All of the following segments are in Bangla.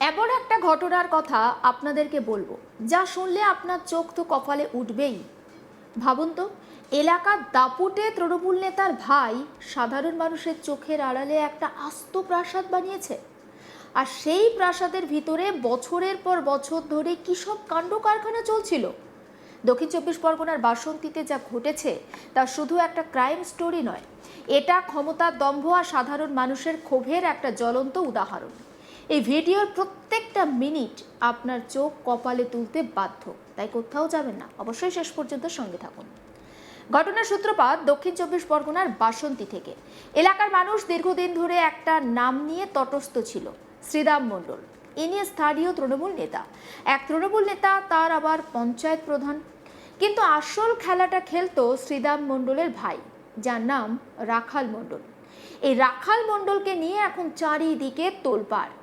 এমন একটা ঘটনার কথা আপনাদেরকে বলবো, যা শুনলে আপনার চোখ তো কপালে উঠবেই। ভাবুন তো, এলাকার দাপুটে তৃণমূল নেতার ভাই সাধারণ মানুষের চোখের আড়ালে একটা আস্ত প্রাসাদ বানিয়েছে। আর সেই প্রাসাদের ভিতরে বছরের পর বছর ধরে কী সব কাণ্ড কারখানা চলছিল। দক্ষিণ চব্বিশ পরগনার বাসন্তীতে যা ঘটেছে তা শুধু একটা ক্রাইম স্টোরি নয়, এটা ক্ষমতার দম্ভ আর সাধারণ মানুষের ক্ষোভের একটা জ্বলন্ত উদাহরণ। এই ভিডিওর প্রত্যেকটা মিনিট আপনার চোখ কপালে তুলতে বাধ্য, তাই কোথাও যাবেন না, অবশ্যই শেষ পর্যন্ত সঙ্গে থাকুন। ঘটনার সূত্রপাত দক্ষিণ চব্বিশ পরগনার বাসন্তী থেকে। এলাকার মানুষ দীর্ঘদিন ধরে একটা নাম নিয়ে তটস্থ ছিল, শ্রীরাম মণ্ডল। ইনি স্থানীয় তৃণমূল নেতা, এক তৃণমূল নেতা, তার আবার পঞ্চায়েত প্রধান। কিন্তু আসল খেলাটা খেলতো শ্রীরাম মণ্ডলের ভাই, যার নাম রাখাল মণ্ডল। এই রাখাল মণ্ডলকে নিয়ে এখন চারিদিকে তোলপাড়।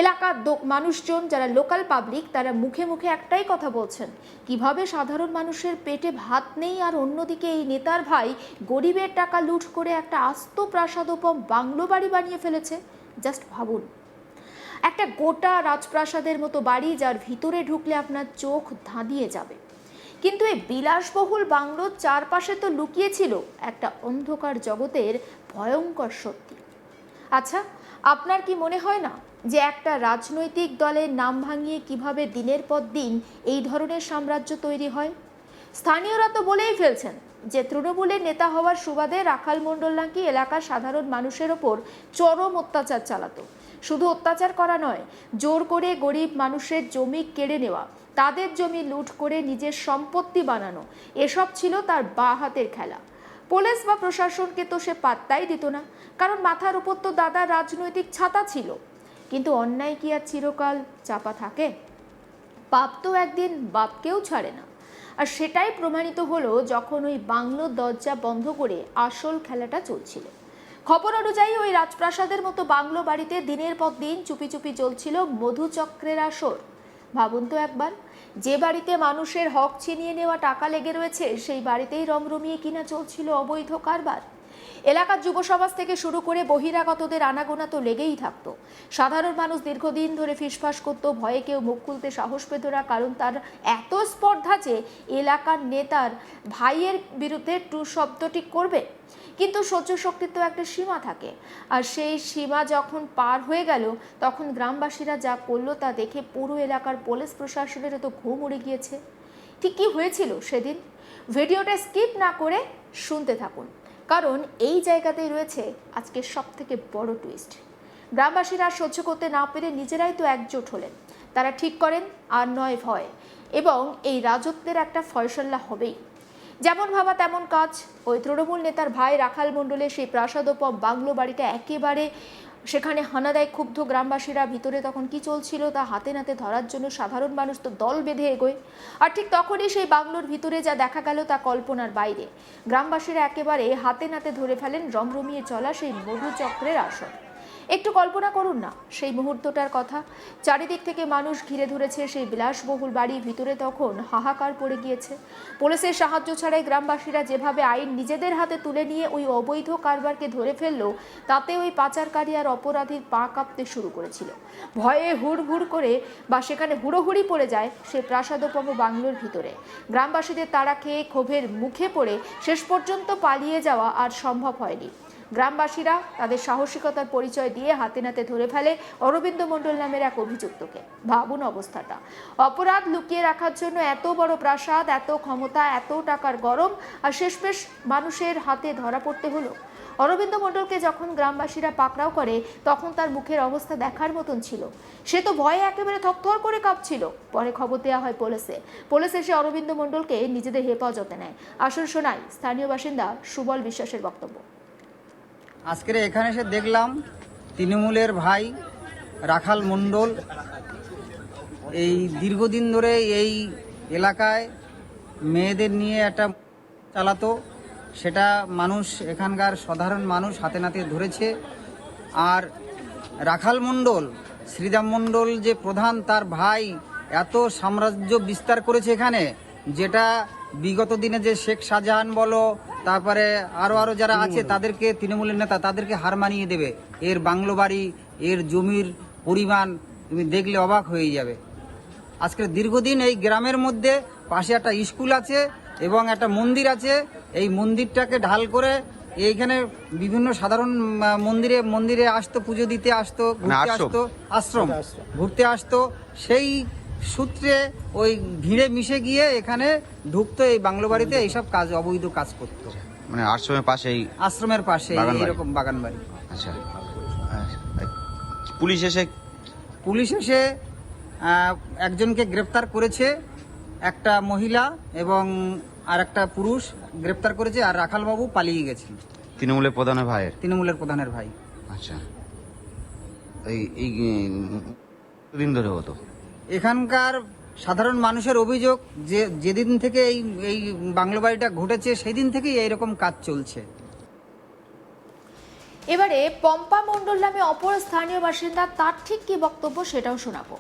এলাকার মানুষজন যারা লোকাল পাবলিক, তারা মুখে মুখে একটাই কথা বলছেন, কিভাবে সাধারণ মানুষের পেটে ভাত নেই, আর অন্যদিকে এই নেতার ভাই গরিবের টাকা লুট করে একটা আস্ত প্রাসাদোপম বাংলো বাড়ি বানিয়ে ফেলেছে। জাস্ট ভাবুন, একটা গোটা রাজপ্রাসাদের মতো বাড়ি, যার ভিতরে ঢুকলে আপনার চোখ ধাঁধিয়ে যাবে। কিন্তু এই বিলাসবহুল বাংলোর চারপাশে তো লুকিয়েছিল একটা অন্ধকার জগতের ভয়ঙ্কর সত্যি। আচ্ছা, আপনার কি মনে হয় না যে একটা রাজনৈতিক দলের নাম ভাঙিয়ে কিভাবে দিনের পর দিন এই ধরনের সাম্রাজ্য তৈরি হয়? স্থানীয়রা তো বলেই ফেলছেন যে তৃণমূলের নেতা হওয়ার সুবাদে রাখাল মণ্ডল নাকি এলাকার সাধারণ মানুষের ওপর চরম অত্যাচার চালাতো। শুধু অত্যাচার করা নয়, জোর করে গরিব মানুষের জমি কেড়ে নেওয়া, তাদের জমি লুট করে নিজের সম্পত্তি বানানো, এসব ছিল তার বাঁ হাতের খেলা। পুলিশ বা প্রশাসনকে তো সে পাত্তাই দিত না, কারণ মাথার উপর তো দাদার রাজনৈতিক ছাতা ছিল। কিন্তু অন্যায় কি আর চিরকাল চাপা থাকে? পাপ তো একদিন বাপকেও ছাড়ে না। আর সেটাই প্রমাণিত হলো যখন ওই বাংলোর দরজা বন্ধ করে আসল খেলাটা চলছিল। খবর অনুযায়ী ওই রাজপ্রাসাদের মতো বাংলো বাড়িতে দিনের পর দিন চুপি চুপি চলছিল মধুচক্রের আসর। ভাবুন তো একবার, যে বাড়িতে মানুষের হক ছিনিয়ে নেওয়া টাকা লেগে রয়েছে, সেই বাড়িতেই রমরমিয়ে কিনা চলছিল অবৈধ কারবার। এলাকার যুব সমাজ থেকে শুরু করে বহিরাগতদের আনাগোনা তো লেগেই থাকতো। সাধারণ মানুষ দীর্ঘদিন ধরে ফিসফাস করতো, ভয়ে কেউ মুখ খুলতে সাহস পেত না, কারণ তার এত স্পর্ধা যে এলাকার নেতার ভাইয়ের বিরুদ্ধে টু শব্দটি করবে। কিন্তু সহ্য শক্তির তো একটা সীমা থাকে, আর সেই সীমা যখন পার হয়ে গেল, তখন গ্রামবাসীরা যা করলো তা দেখে পুরো এলাকার পুলিশ প্রশাসনেরও তো ঘুম উড়ে গিয়েছে। ঠিক কী হয়েছিল সেদিন? ভিডিওটা স্কিপ না করে শুনতে থাকুন, কারণ এই জায়গাতেই রয়েছে আজকের সব থেকে বড় টুইস্ট। গ্রামবাসীরা সহ্য করতে না পেরে নিজেরাই তো একজোট হলেন। তারা ঠিক করেন আর নয় ভয়, এবং এই রাজত্বের একটা ফয়সালা হবেই। যেমন ভাবা তেমন কাজ। ওই তৃণমূল নেতার ভাই রাখাল মণ্ডলের সেই প্রাসাদোপম বাংলো বাড়িটা একেবারে, সেখানে হানা দেয় ক্ষুব্ধ গ্রামবাসীরা। ভিতরে তখন কি চলছিল তা হাতে নাতে ধরার জন্য সাধারণ মানুষ তো দল বেঁধে এগোয়। আর ঠিক তখনই সেই বাংলোর ভিতরে যা দেখা গেল তা কল্পনার বাইরে। গ্রামবাসীরা একেবারে হাতে নাতে ধরে ফেলেন রমরমিয়ে চলা সেই মধুচক্রের আসর। একটু কল্পনা করুন না সেই মুহূর্তটার কথা। চারিদিক থেকে মানুষ ঘিরে ধরেছে সেই বিলাসবহুল বাড়ি, ভিতরে তখন হাহাকার পড়ে গিয়েছে। পুলিশের সাহায্য ছাড়াই গ্রামবাসীরা যেভাবে আইন নিজেদের হাতে তুলে নিয়ে ওই অবৈধ কারবারকে ধরে ফেললো, তাতে ওই পাচারকারী আর অপরাধীর পা কাঁপতে শুরু করেছিল। ভয়ে হুড় করে বা সেখানে হুড়োহুড়ি পড়ে যায় সেই প্রাসাদোপম বাংলোর ভিতরে। গ্রামবাসীদের তাড়া খেয়ে ক্ষোভের মুখে পড়ে শেষ পর্যন্ত পালিয়ে যাওয়া আর সম্ভব হয়নি। গ্রামবাসীরা তাদের সাহসিকতার পরিচয় দিয়ে হাতে নাতে ধরে ফেলে অরবিন্দ মণ্ডল নামের এক অভিযুক্তকে। ভাবুন অবস্থাটা, অপরাধ লুকিয়ে রাখার জন্য এত বড় প্রাসাদ, এত ক্ষমতা, এত টাকার গরম, আর শেষমেশ মানুষের হাতে ধরা পড়তে হলো। অরবিন্দ মণ্ডলকে যখন গ্রামবাসীরা পাকড়াও করে, তখন তার মুখের অবস্থা দেখার মতন ছিল। সে তো ভয়ে একেবারে থরথর করে কাঁপছিল। পরে খবর দেওয়া হয় পুলিশে। পুলিশ এসে অরবিন্দ মণ্ডলকে নিজেদের হেফাজতে নেয়। আসল শোনায় স্থানীয় বাসিন্দা সুবল বিশ্বাসের বক্তব্য। আজকের এখানে এসে দেখলাম তৃণমূলের ভাই রাখাল মণ্ডল এই দীর্ঘদিন ধরে এই এলাকায় মেয়েদের নিয়ে একটা চালাতো, সেটা মানুষ, এখানকার সাধারণ মানুষ হাতে নাতে ধরেছে। আর রাখাল মণ্ডল, শ্রীরাম মণ্ডল যে প্রধান, তার ভাই এত সাম্রাজ্য বিস্তার করেছে এখানে, যেটা বিগত দিনে যে শেখ শাহজাহান বলো, তারপরে আরও যারা আছে তাদেরকে, তৃণমূলের নেতা, তাদেরকে হার মানিয়ে দেবে। এর বাংলো বাড়ি, এর জমির পরিমাণ তুমি দেখলে অবাক হয়ে যাবে। আজকে দীর্ঘদিন এই গ্রামের মধ্যে পাশে একটা স্কুল আছে এবং একটা মন্দির আছে। এই মন্দিরটাকে ঢাল করে এইখানে বিভিন্ন সাধারণ মন্দিরে মন্দিরে আসতো, পুজো দিতে আসতো, ঘুরতে আসতো, আশ্রম ঘুরতে আসতো। সেই সূত্রে ওই ভিড়ে মিশে গিয়ে এখানে ঢুকতো, এই বাংলো বাড়িতে এইসব কাজ, অবৈধ কাজ করতো। মানে আশ্রমের পাশেই? আশ্রমের পাশে এরকম বাগান বাড়ি। আচ্ছা, পুলিশ এসে একজনকে গ্রেপ্তার করেছে, একটা মহিলা এবং আর একটা পুরুষ গ্রেপ্তার করেছে, আর রাখাল বাবু পালিয়ে গেছে। তৃণমূলের প্রধানের ভাইয়ের? তৃণমূলের প্রধানের ভাই। আচ্ছা, এই দিন ধরে হতো? এখানকার সাধারণ মানুষের অভিযোগ যে যেদিন থেকে এই বাংলো বাড়িটা ঘটেছে সেদিন থেকেই এইরকম কাজ চলছে। এবারে পম্পা মণ্ডল নামে অপর স্থানীয় বাসিন্দা, তার ঠিক কি বক্তব্য সেটাও শোনাবো।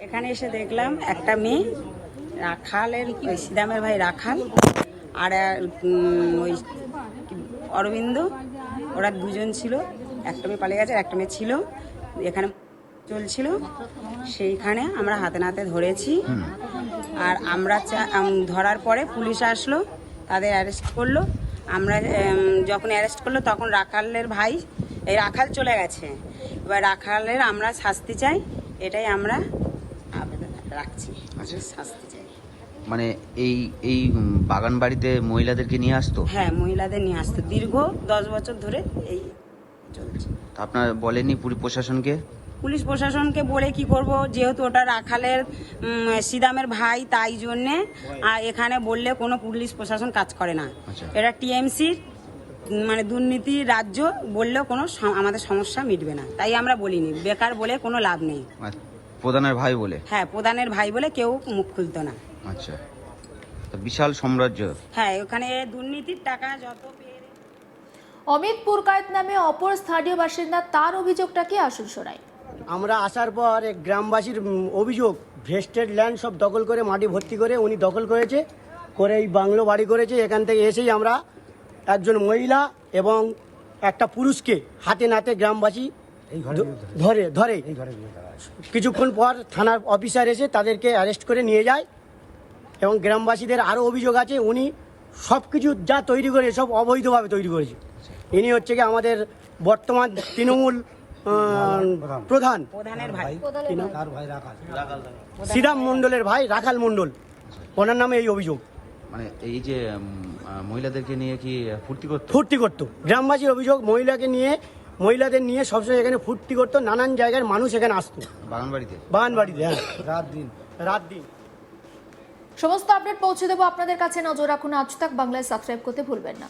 এখানে এসে দেখলাম একটা মেয়ে, রাখালের ওই সিদামের ভাই রাখাল আর ওই অরবিন্দ, ওরা দুজন ছিল। একটা মেয়ে পালিয়ে গেছে, একটা মেয়ে ছিল এখানে চলছিল। সেইখানে আমরা হাতে নাতে ধরেছি। আর আমরা ধরার পরে পুলিশ আসলো, তাদের অ্যারেস্ট করলো। আমরা যখন অ্যারেস্ট করলো তখন রাখালের ভাই, এই রাখাল চলে গেছে। এবার রাখালের আমরা শাস্তি চাই, এটাই আমরা আবেদন রাখছি। আচ্ছা, শাস্তি চাই। মানে এই বাগান বাড়িতে মহিলাদেরকে নিয়ে আসতো? হ্যাঁ, মহিলাদের নিয়ে আসতো। দীর্ঘ 10 বছর ধরে এই চলছে। আপনার বলেনি প্রশাসনকে? পুলিশ প্রশাসনকে বলে কি করব, যেহেতু ওটা রাখালের সিদামের ভাই, তাই জন্যে এখানে বললে কোনো পুলিশ প্রশাসন কাজ করে না। আচ্ছা। এটা টিএমসির মানে দুর্নীতি রাজ্য, বললেও কোনো আমাদের সমস্যা মিটবে না, তাই আমরা বলিনি। বেকার বলে কোনো লাভ নেই। প্রধানের ভাই বলে? হ্যাঁ, প্রধানের ভাই বলে কেউ মুখ খুলতো না। আচ্ছা, তো বিশাল সাম্রাজ্য। হ্যাঁ, ওখানে দুর্নীতির টাকা যত পেয়ে। অমিত পুরকায়েত নামে অপর স্থানীয় বাসিন্দা, তার অভিযোগটা কি আসুন শোনায়। আমরা আসার পর এক গ্রামবাসীর অভিযোগ, ভেস্টেড ল্যান্ড সব দখল করে মাটি ভর্তি করে উনি দখল করেছে, করে এই বাংলো বাড়ি করেছে। এখান থেকে এসেই আমরা একজন মহিলা এবং একটা পুরুষকে হাতে নাতে গ্রামবাসী ধরে কিছুক্ষণ পর থানার অফিসার এসে তাদেরকে অ্যারেস্ট করে নিয়ে যায়। এবং গ্রামবাসীদের আরও অভিযোগ আছে, উনি সব কিছু যা তৈরি করে সব অবৈধভাবে তৈরি করেছে। ইনি হচ্ছে কি আমাদের বর্তমান তৃণমূল প্রধানের ভাই, শ্রীরাম মণ্ডলের ভাই রাখাল মণ্ডল, ওনার নামে এই অভিযোগ। মানে এই যে মহিলাদেরকে নিয়ে কি ফুর্তি করতো গ্রামবাসীর অভিযোগ, মহিলাদের নিয়ে সবসময় এখানে ফুর্তি করতো, নানান জায়গার মানুষ এখানে আসতো বাগান বাড়িতে। হ্যাঁ, রাত দিন। সমস্ত আপডেট পৌঁছে দেবো আপনাদের কাছে, নজর রাখুন আজ তাক বাংলায়, সাবস্ক্রাইব করতে ভুলবেন না।